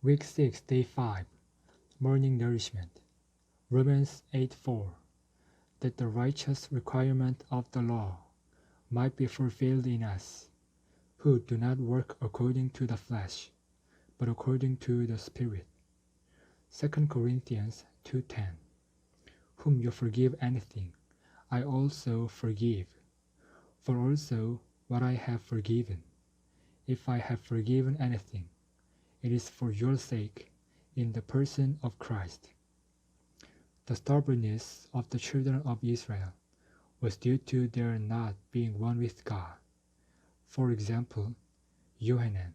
Week 6, Day 5, Morning Nourishment. Romans 8:4, that the righteous requirement of the law might be fulfilled in us, who do not work according to the flesh, but according to the Spirit. 2 Corinthians 2:10, whom you forgive anything, I also forgive. For also what I have forgiven, if I have forgiven anything, it is for your sake, in the person of Christ. The stubbornness of the children of Israel was due to their not being one with God. For example, Johanan,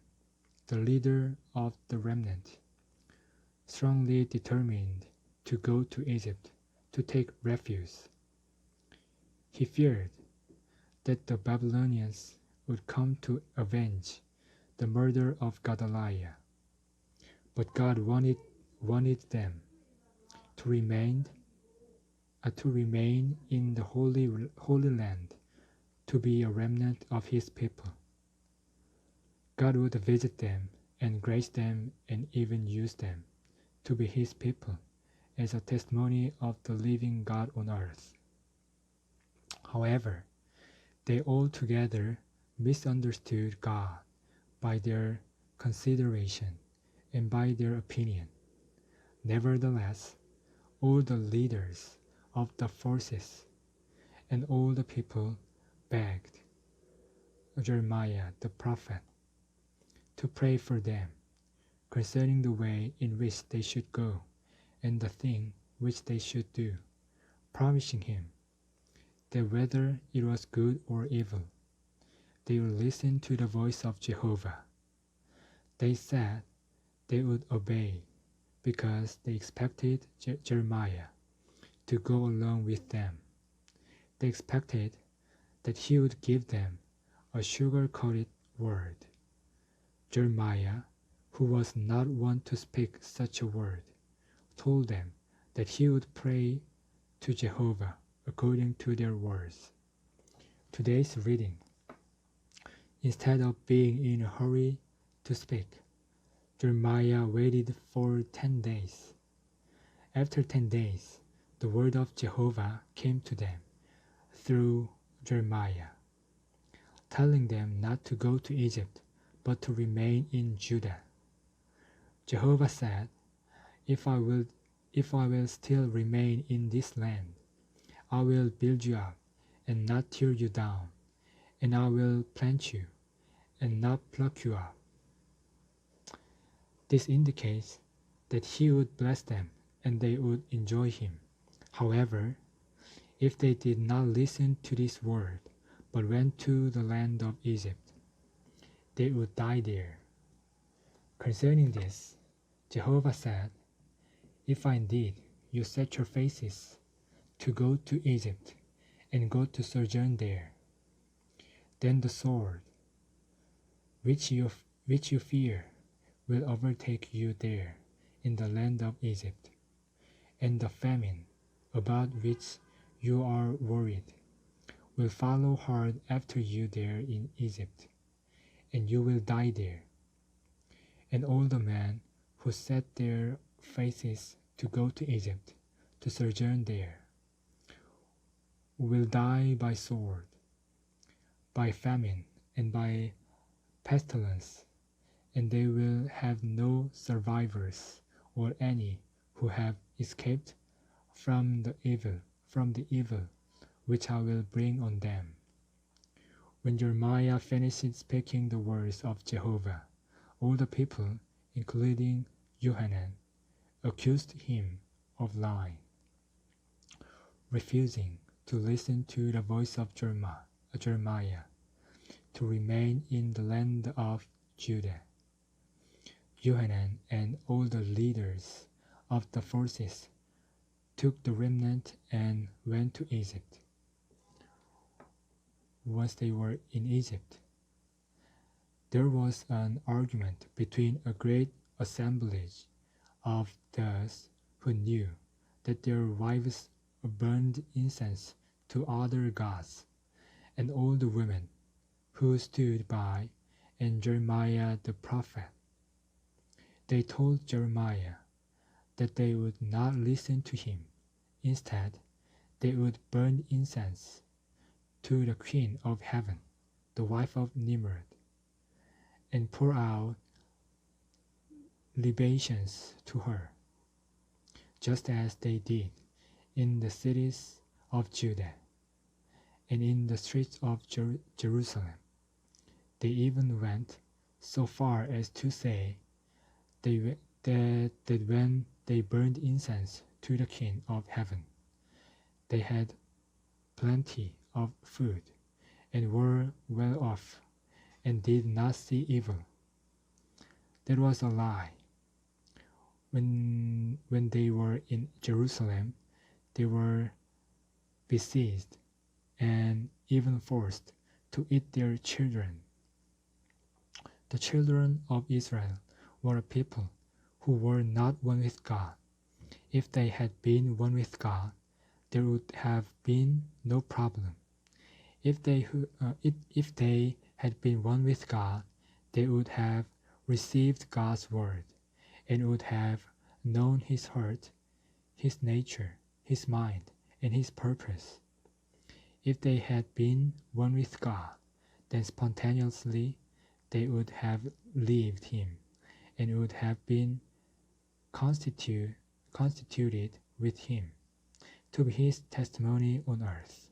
the leader of the remnant, strongly determined to go to Egypt to take refuge. He feared that the Babylonians would come to avenge the murder of Gedaliah. But God wanted them to remain in the Holy Land, to be a remnant of His people. God would visit them and grace them and even use them to be His people as a testimony of the living God on earth. However, they altogether misunderstood God by their consideration and by their opinion. Nevertheless, all the leaders of the forces and all the people begged Jeremiah the prophet to pray for them concerning the way in which they should go and the thing which they should do, promising him that whether it was good or evil, they would listen to the voice of Jehovah. They said they would obey because they expected Jeremiah to go along with them. They expected that he would give them a sugar-coated word. Jeremiah, who was not one to speak such a word, told them that he would pray to Jehovah according to their words. Today's reading. Instead of being in a hurry to speak, Jeremiah waited for 10 days. After 10 days, the word of Jehovah came to them through Jeremiah, telling them not to go to Egypt, but to remain in Judah. Jehovah said, If I will still remain in this land, I will build you up and not tear you down, and I will plant you and not pluck you up. This indicates that he would bless them and they would enjoy him. However, if they did not listen to this word, but went to the land of Egypt, they would die there. Concerning this, Jehovah said, If indeed you set your faces to go to Egypt and go to sojourn there, then the sword, which you fear, will overtake you there in the land of Egypt, and the famine, about which you are worried, will follow hard after you there in Egypt, and you will die there. And all the men who set their faces to go to Egypt, to sojourn there, will die by sword, by famine, and by pestilence, and they will have no survivors or any who have escaped from the evil which I will bring on them. When Jeremiah finished speaking the words of Jehovah, all the people, including Johanan, accused him of lying, refusing to listen to the voice of Jeremiah, to remain in the land of Judah. Johanan and all the leaders of the forces took the remnant and went to Egypt. Once they were in Egypt, there was an argument between a great assemblage of those who knew that their wives burned incense to other gods, and all the women who stood by, and Jeremiah the prophet. They told Jeremiah that they would not listen to him. Instead, they would burn incense to the Queen of Heaven, the wife of Nimrod, and pour out libations to her, just as they did in the cities of Judah and in the streets of Jerusalem. They even went so far as to say that when they burned incense to the King of Heaven, they had plenty of food and were well off and did not see evil. That was a lie. When they were in Jerusalem, they were besieged and even forced to eat their children. The children of Israel were a people who were not one with God. If they had been one with God, there would have been no problem. If they had been one with God, they would have received God's word and would have known His heart, His nature, His mind, and His purpose. If they had been one with God, then spontaneously they would have lived Him and would have been constituted with Him to be His testimony on earth.